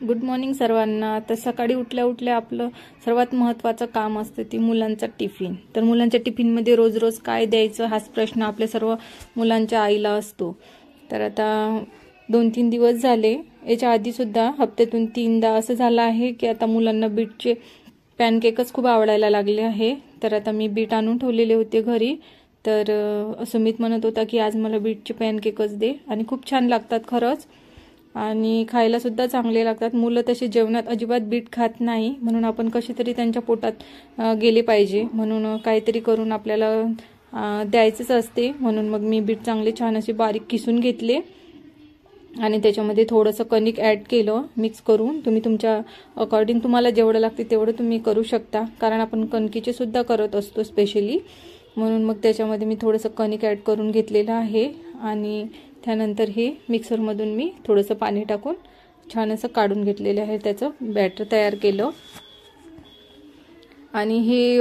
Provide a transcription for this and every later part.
Good morning सर्वांना। तर सकाळी उठल्या उठल्या आपलं सर्वात महत्त्वाचं काम असतं ती मुलांचा टिफिन। तर मुलांच्या टिफिनमध्ये रोज रोज काय द्यायचं हाच प्रश्न आपल्या सर्व मुलांच्या आईला असतो। तर आता 2-3 दिवस झाले, याच्या आधी सुद्धा हप्त्यातून 3दा असं झालं आहे की आता मुलांना बीटचे पॅनकेकच खूप आवडायला लागले आहे। तर आता मी बीट आणून ठेवलेले होते घरी। तर सुमित म्हणत होता की आज मला बीटचे पॅनकेकच दे, आणि खूप छान लागतात खरंच, आणि खायला सुद्धा चांगले लागतात। मुलं तसे जेवणात अजिबात बीट खात नाही, म्हणून आपण कशी तरी त्यांच्या पोटात गेले पाहिजे, म्हणून काहीतरी करून आपल्याला द्यायचंच असते। म्हणून मग मी बीट चांगले छान असे बारीक किसून घेतले आणि त्याच्यामध्ये थोडंसं कणिक ॲड केलं मिक्स करून। तुम्ही तुमच्या अकॉर्डिंग तुम्हाला जेवढं लागते तेवढं तुम्ही करू शकता, कारण आपण कणकीचे सुद्धा करत असतो स्पेशली, म्हणून मग त्याच्यामध्ये मी थोडंसं कणिक ॲड करून घेतलेलं आहे। आणि त्यानंतर हे मिक्सरमधून मी थोडंसं पाणी टाकून छान असं काढून घेतलेलं आहे, त्याचं बॅटर तयार केलं। आणि हे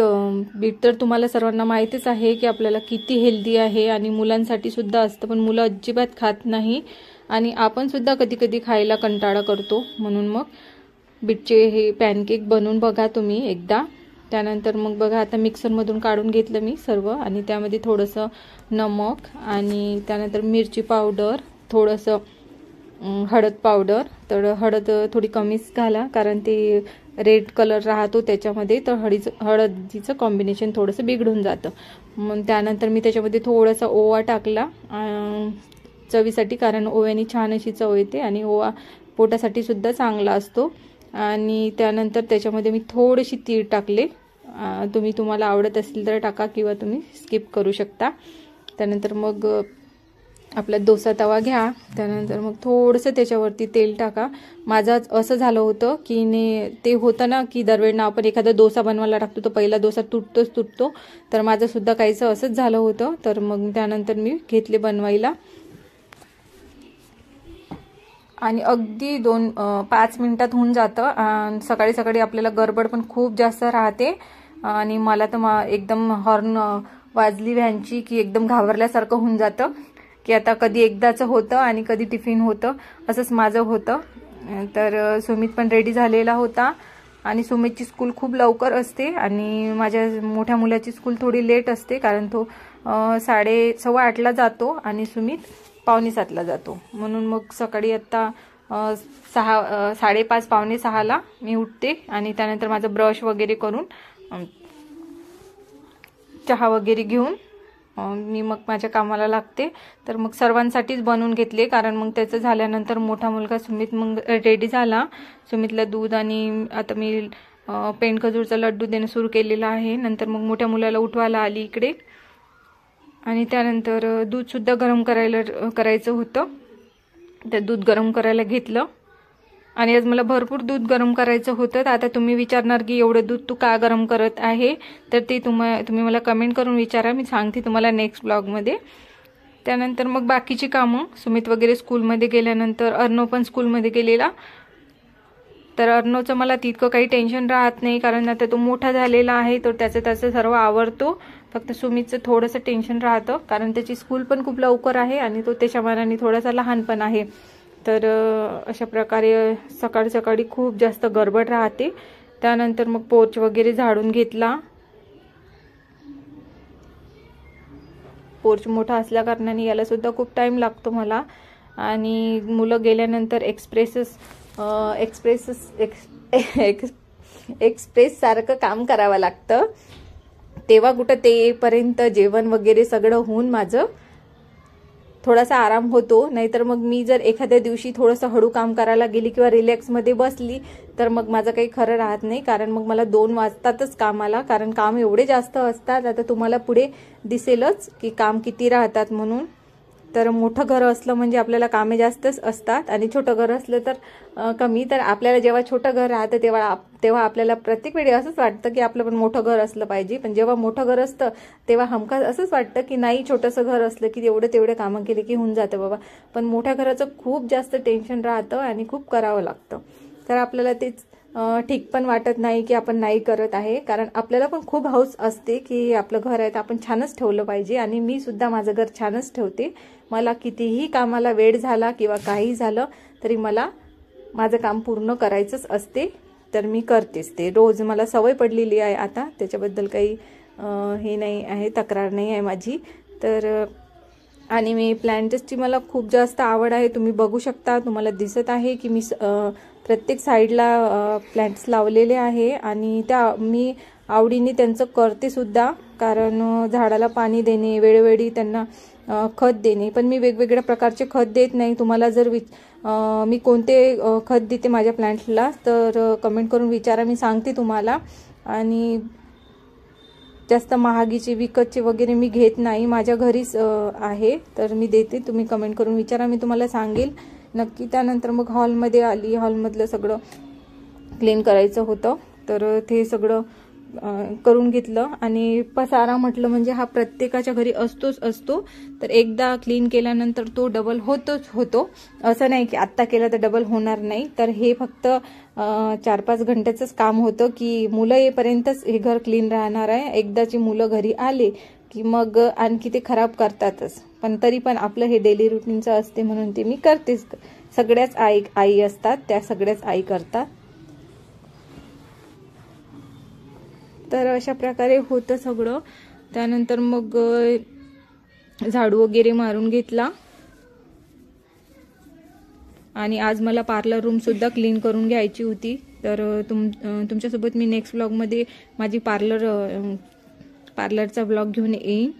बीट तर तुम्हाला सर्वांना माहितीच आहे की आपल्याला किती हेल्दी आहे, आणि मुलांसाठी सुद्धा असतं, पण मुलं अजिबात खात नाही, आणि आपण सुद्धा कधी कधी खायला कंटाळा करतो। म्हणून मग बीटचे हे पॅनकेक बनवून बघा तुम्ही एकदा। त्यानंतर मग बघा, आता मिक्सरमधून काढून घेतलं मी सर्व, आणि त्यामध्ये थोडंसं नमक, आणि त्यानंतर मिरची पावडर, थोडंसं हळद पावडर। तर हळद थोडी कमीच घाला, कारण ते रेड कलर राहतो त्याच्यामध्ये, तर हळदीचं कॉम्बिनेशन थोडंसं बिघडून जातं। मग त्यानंतर मी त्याच्यामध्ये थोडासा ओवा टाकला चवीसाठी, कारण ओव्याने छान अशी चव येते, आणि ओवा पोटासाठी सुद्धा चांगला असतो। आणि त्यानंतर त्याच्यामध्ये मी थोडीशी तीळ टाकले, तुम्हाला आवडत असेल तर टाका किंवा तुम्ही स्किप करू शकता। त्यानंतर मग आपला डोसा तवा घ्या, त्यानंतर मग थोडंसं त्याच्यावरती तेल टाका। माझं असं झालं होतं की ते होतं ना की दरवेळेला आपण एखादा डोसा बनवायला टाकतो तर पहिला डोसा तुटतो, तर माझं सुद्धा काहीसं असंच झालं होतं। तर मग त्यानंतर मी घेतले बनवायला, आणि अगदी 5 मिनिटात होऊन जातं। सकाळी सकाळी आपल्याला गडबड पण खूप जास्त राहते, आणि मला तर एकदम हॉर्न वाजली व्हॅनची की एकदम घाबरल्यासारखं होऊन जातं की आता कधी एकदाचं होतं आणि कधी टिफिन होतं, असंच माझं होतं। तर सुमित पण रेडी झालेला होता, आणि सुमितची स्कूल खूप लवकर असते, आणि माझ्या मोठ्या मुलाची स्कूल थोडी लेट असते, कारण तो 7:15ला जातो आणि सुमित 5:45ला जातो। म्हणून मग सकाळी आता 5:30 5:45ला मी उठते, आणि त्यानंतर माझं ब्रश वगैरे करून चहा वगैरे घेऊन मी मग माझ्या कामाला लागते। तर मग सर्वांसाठीच बनवून घेतले, कारण मग त्याचं झाल्यानंतर मोठा मुलगा सुमित मग रेडी झाला। सुमितला दूध, आणि आता मी पेंड खजूरचा लड्डू देणं सुरू केलेला आहे। नंतर मग मोठ्या मुलाला उठवायला आली इकडे, आणि त्यानंतर दूधसुद्धा गरम करायचं होतं, तर दूध गरम करायला घेतलं। आणि आज मला भरपूर दूध गरम करायचं होतं। तर आता तुम्ही विचारणार की एवढं दूध तू का गरम करत आहे, तर ते तुम्ही मला कमेंट करून विचारा, मी सांगते तुम्हाला नेक्स्ट ब्लॉगमध्ये। त्यानंतर मग बाकीची कामं, सुमित वगैरे स्कूलमध्ये गेल्यानंतर अर्णव पण स्कूलमध्ये गेलेला। तर अर्णवचं मला तितकं काही टेन्शन राहत नाही, कारण आता तो मोठा झालेला आहे, तो त्याचं सर्व आवडतो। फक्त सुमितचं थोडंसं टेन्शन राहतं, कारण त्याची स्कूल पण खूप लवकर आहे, आणि तो त्याच्या मनाने थोडासा लहान पण आहे। तर अशा प्रकारे सकाळी सकाळी खूप जास्त गडबड राहते। त्यानंतर मग पोर्च वगैरे झाडून घेतला। पोर्च मोठा असल्या कारणाने याला सुद्धा खूप टाइम लागतो मला, आणि मुलं गेल्यानंतर एक्सप्रेस सारखं काम करावं लागतं, तेव्हा कुठं ते येईपर्यंत जेवण वगैरे सगळं होऊन माझं थोडासा आराम होतो। नाहीतर मग मी जर एखाद्या दिवशी थोडंसं हळू काम करायला गेली किंवा रिलॅक्समध्ये बसली तर मग माझं काही खरं राहत नाही, कारण मग मला 2 वाजतातच कामाला, कारण काम एवढे जास्त असतात। आता तुम्हाला पुढे दिसेलच की काम किती राहतात म्हणून। तर मोठं घर असलं म्हणजे आपल्याला कामे जास्तच असतात, आणि छोटं घर असलं तर कमी। तर आपल्याला जेव्हा छोटं घर राहतं तेव्हा आपल्याला प्रत्येक वेळी असंच वाटतं की आपलं पण मोठं घर असलं पाहिजे, पण जेव्हा मोठं घर असतं तेव्हा हमखास असंच वाटतं की नाही, छोटंसं घर असलं की तेवढे कामं केले की होऊन जातं बाबा। पण मोठ्या घराचं खूप जास्त टेन्शन राहतं, आणि खूप करावं लागतं। तर आपल्याला तेच ठीक पण वाटत नाही की आपण नाही करत आहे, कारण आपल्याला पण खूप हौस असते की आपलं घर आहे तर आपण छानच ठेवलं पाहिजे, आणि मी सुद्धा माझं घर छानच ठेवते। मला कितीही कामाला वेळ झाला किंवा काही झालं तरी मला माझं काम पूर्ण करायचंच असते, तर मी करतेच ते रोज. मला सवय पडलेली आहे आता, त्याच्याबद्दल काही हे नाही आहे, तक्रार नाही आहे माझी. तर आणि मी प्लांट्सची मला खूप जास्त आवड आहे. तुम्ही बघू शकता, तुम्हाला दिसत आहे की मी प्रत्येक साईडला प्लांट्स लावलेले आहे आणि त्या मी आवडीने त्यांचं करते सुद्धा. कारण झाडाला पाणी देणे, वेळोवेळी त्यांना खत देणे, पण मी वेगवेगळ्या प्रकारचे खत देत नाही. तुम्हाला जर मी कोणते खत देते माझ्या प्लांट्सला तर कमेंट करून विचारा, मी सांगते तुम्हाला. आणि जास्त महागीचे विकतचे वगैरे मी घेत नाही, माझ्या घरीच आहे तर मी देते. तुम्ही कमेंट करून विचारा, मी तुम्हाला सांगेल नक्की. त्यानंतर मग हॉलमध्ये आली. हॉलमधलं सगळं क्लीन करायचं होतं, तर ते सगळं करून घेतलं. आणि पसारा म्हटलं म्हणजे हा प्रत्येकाच्या घरी असतो, तर एकदा क्लीन केल्यानंतर तो डबल होतो. असं नाही की आत्ता केलं तर डबल होणार नाही. तर हे फक्त 4-5 घंट्याचंच काम होतं की मुलं येईपर्यंतच हे घर क्लीन राहणार आहे. एकदाची मुलं घरी आले की मग आणखी ते खराब करतातच, पण तरी पण आपलं हे डेली रुटीनचं असते म्हणून ते मी करतेच. सगळ्याच आई असतात, त्या सगळ्याच आई करतात. तर अशा प्रकारे होतं सगळं. त्यानंतर मग झाडू वगैरे मारून घेतला. आणि आज मला पार्लर रूम सुद्धा क्लीन करून घ्यायची होती, तर तुमच्यासोबत मी नेक्स्ट व्लॉगमध्ये माझी पार्लरचा व्लॉग घेऊन येईन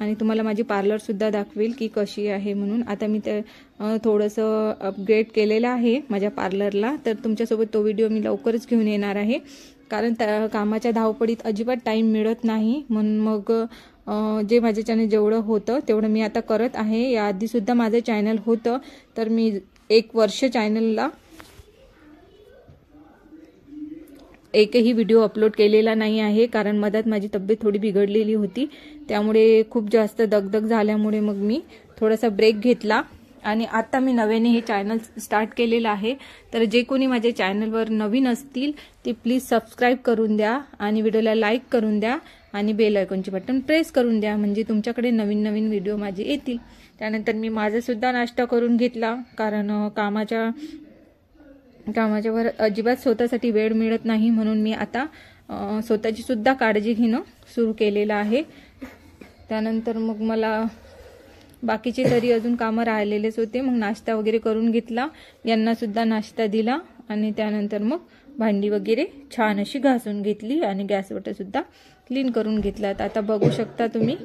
आणि तुम्हाला माझी पार्लर सुद्धा दाखवेल की कशी आहे म्हणून. आता मी ते थोडंसं अपग्रेड केलेलं आहे माझ्या पार्लरला, तर तुमच्यासोबत तो व्हिडिओ मी लवकरच घेऊन येणार आहे. कारण त्या कामाच्या धावपळीत अजिबात टाईम मिळत नाही, म्हणून मग जे माझे चॅनल जेवढं होतं तेवढं मी आता करत आहे. याआधीसुद्धा माझं चॅनल होतं, तर मी 1 वर्ष चॅनलला एकही व्हिडिओ अपलोड केलेला नाही आहे. कारण मधात माझी तब्येत थोडी बिघडलेली होती, त्यामुळे खूप जास्त दगदग झाल्यामुळे मग मी थोडासा ब्रेक घेतला. आणि आता मी नव्याने हे चॅनल स्टार्ट केलेलं आहे. तर जे कोणी माझ्या चॅनलवर नवीन असतील ते प्लीज सबस्क्राईब करून द्या आणि व्हिडिओला लाईक करून द्या आणि बेल आयकॉनचे बटन प्रेस करून द्या, म्हणजे तुमच्याकडे नवीन नवीन व्हिडिओ माझे येतील. त्यानंतर मी माझा सुद्धा नाश्ता करून घेतला, कारण कामाच्या वर अजिबात स्वतःसाठी वेळ मिळत नाही, म्हणून मी आता स्वतःची सुद्धा काळजी घेणं सुरू केलेलं आहे. त्यानंतर मग मला बाकीचे तरी अजून कामं राहिलेलेच होते. मग नाश्ता वगैरे करून घेतला, यांना सुद्धा नाश्ता दिला आणि त्यानंतर मग भांडी वगैरे छान अशी घासून घेतली आणि गॅसवरती सुद्धा क्लीन करून घेतलात. आता बघू शकता तुम्ही,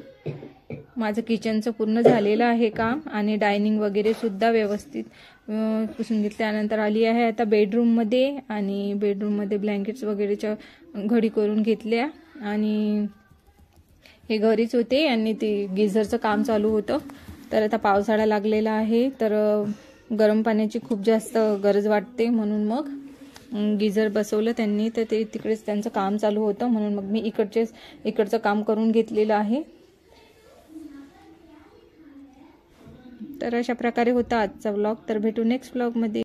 माझं किचनचं पूर्ण झालेलं आहे काम आणि डायनिंग वगैरे सुद्धा व्यवस्थित पुसून घेतलं. त्यानंतर आली आहे आता बेडरूममध्ये आणि बेडरूममध्ये ब्लँकेट्स वगैरेच्या घडी करून घेतल्या. आणि हे घरीच होते आणि ते गिझरचं काम चालू होतं. तर आता पावसाळा लागलेला आहे, तर गरम पाण्याची खूप जास्त गरज वाटते, म्हणून मग गिझर बसवलं त्यांनी. तर ते तिकडेच त्यांचं काम चालू होतं, म्हणून मग मी इकडचं काम करून घेतलेलं आहे. तर अशा प्रकारे होता आजचा व्लॉग. तर भेटू नेक्स्ट व्लॉगमध्ये.